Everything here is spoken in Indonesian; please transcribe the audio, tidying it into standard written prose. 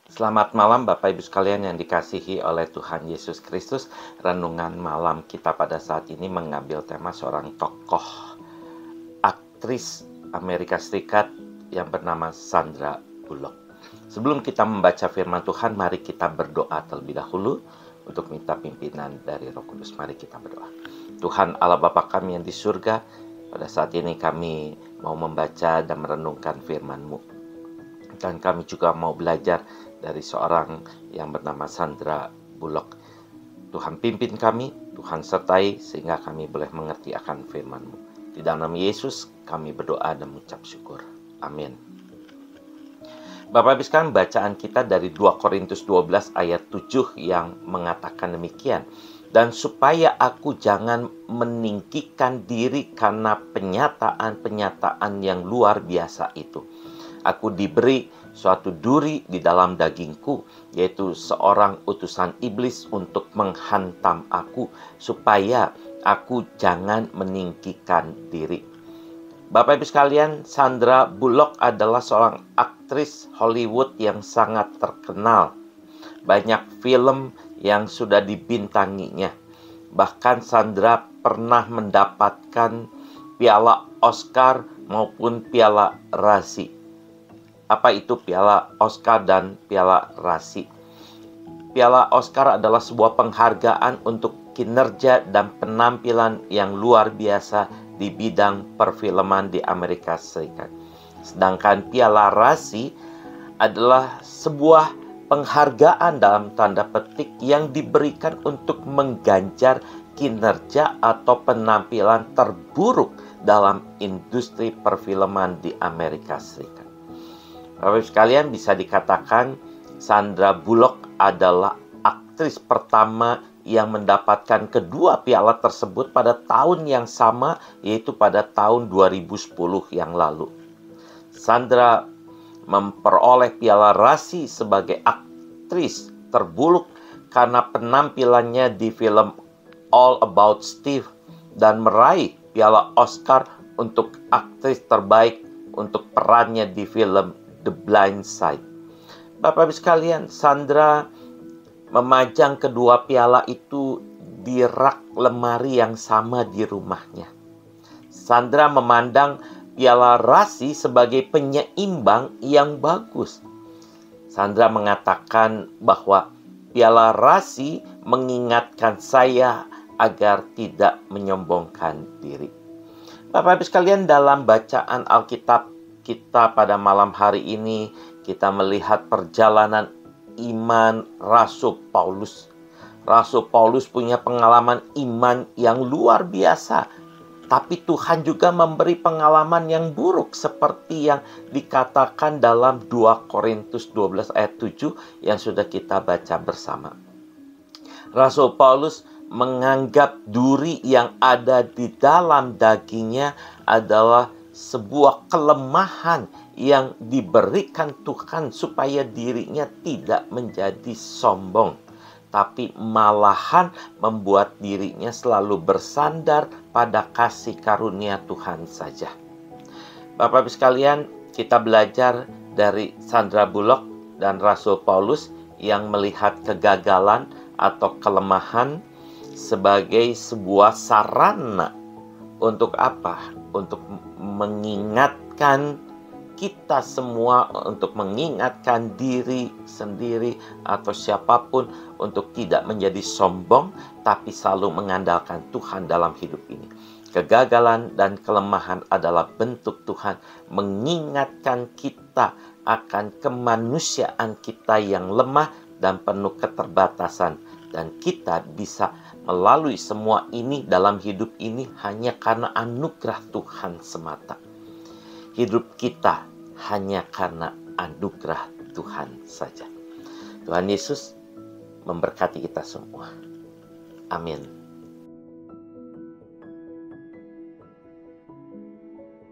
Selamat malam Bapak Ibu sekalian yang dikasihi oleh Tuhan Yesus Kristus. Renungan malam kita pada saat ini mengambil tema seorang tokoh aktris Amerika Serikat yang bernama Sandra Bullock. Sebelum kita membaca firman Tuhan, mari kita berdoa terlebih dahulu untuk minta pimpinan dari Roh Kudus. Mari kita berdoa. Tuhan Allah Bapa kami yang di surga, pada saat ini kami mau membaca dan merenungkan firman-Mu. Dan kami juga mau belajar dari seorang yang bernama Sandra Bullock. Tuhan pimpin kami, Tuhan sertai sehingga kami boleh mengerti akan firman-Mu. Di dalam nama Yesus kami berdoa dan mengucap syukur. Amin. Bapak Ibu sekalian, bacaan kita dari 2 Korintus 12 ayat 7 yang mengatakan demikian. Dan supaya aku jangan meninggikan diri karena penyataan-penyataan yang luar biasa itu. Aku diberi suatu duri di dalam dagingku, yaitu seorang utusan iblis untuk menghantam aku, supaya aku jangan meninggikan diri. Bapak Ibu sekalian, Sandra Bullock adalah seorang aktris Hollywood yang sangat terkenal. Banyak film yang sudah dibintanginya. Bahkan Sandra pernah mendapatkan piala Oscar maupun piala Razzie. Apa itu piala Oscar dan piala Razzie? Piala Oscar adalah sebuah penghargaan untuk kinerja dan penampilan yang luar biasa di bidang perfilman di Amerika Serikat. Sedangkan piala Razzie adalah sebuah penghargaan dalam tanda petik yang diberikan untuk mengganjar kinerja atau penampilan terburuk dalam industri perfilman di Amerika Serikat. Bapak sekalian, bisa dikatakan Sandra Bullock adalah aktris pertama yang mendapatkan kedua piala tersebut pada tahun yang sama, yaitu pada tahun 2010 yang lalu. Sandra memperoleh piala Razzie sebagai aktris terburuk karena penampilannya di film All About Steve dan meraih piala Oscar untuk aktris terbaik untuk perannya di film The Blind Side. Bapak Ibu sekalian, Sandra memajang kedua piala itu di rak lemari yang sama di rumahnya. Sandra memandang piala Razzie sebagai penyeimbang yang bagus. Sandra mengatakan bahwa piala Razzie mengingatkan saya agar tidak menyombongkan diri. Bapak Ibu sekalian, dalam bacaan Alkitab kita pada malam hari ini, kita melihat perjalanan iman Rasul Paulus. Rasul Paulus punya pengalaman iman yang luar biasa. Tapi Tuhan juga memberi pengalaman yang buruk seperti yang dikatakan dalam 2 Korintus 12 ayat 7 yang sudah kita baca bersama. Rasul Paulus menganggap duri yang ada di dalam dagingnya adalah sebuah kelemahan yang diberikan Tuhan supaya dirinya tidak menjadi sombong, tapi malahan membuat dirinya selalu bersandar pada kasih karunia Tuhan saja. Bapak Ibu sekalian, kita belajar dari Sandra Bullock dan Rasul Paulus yang melihat kegagalan atau kelemahan sebagai sebuah sarana untuk apa? Untuk mengingatkan kita semua, untuk mengingatkan diri sendiri atau siapapun untuk tidak menjadi sombong, tapi selalu mengandalkan Tuhan dalam hidup ini. Kegagalan dan kelemahan adalah bentuk Tuhan mengingatkan kita akan kemanusiaan kita yang lemah dan penuh keterbatasan. Dan kita bisa melalui semua ini dalam hidup ini hanya karena anugerah Tuhan semata. Hidup kita hanya karena anugerah Tuhan saja. Tuhan Yesus memberkati kita semua. Amin.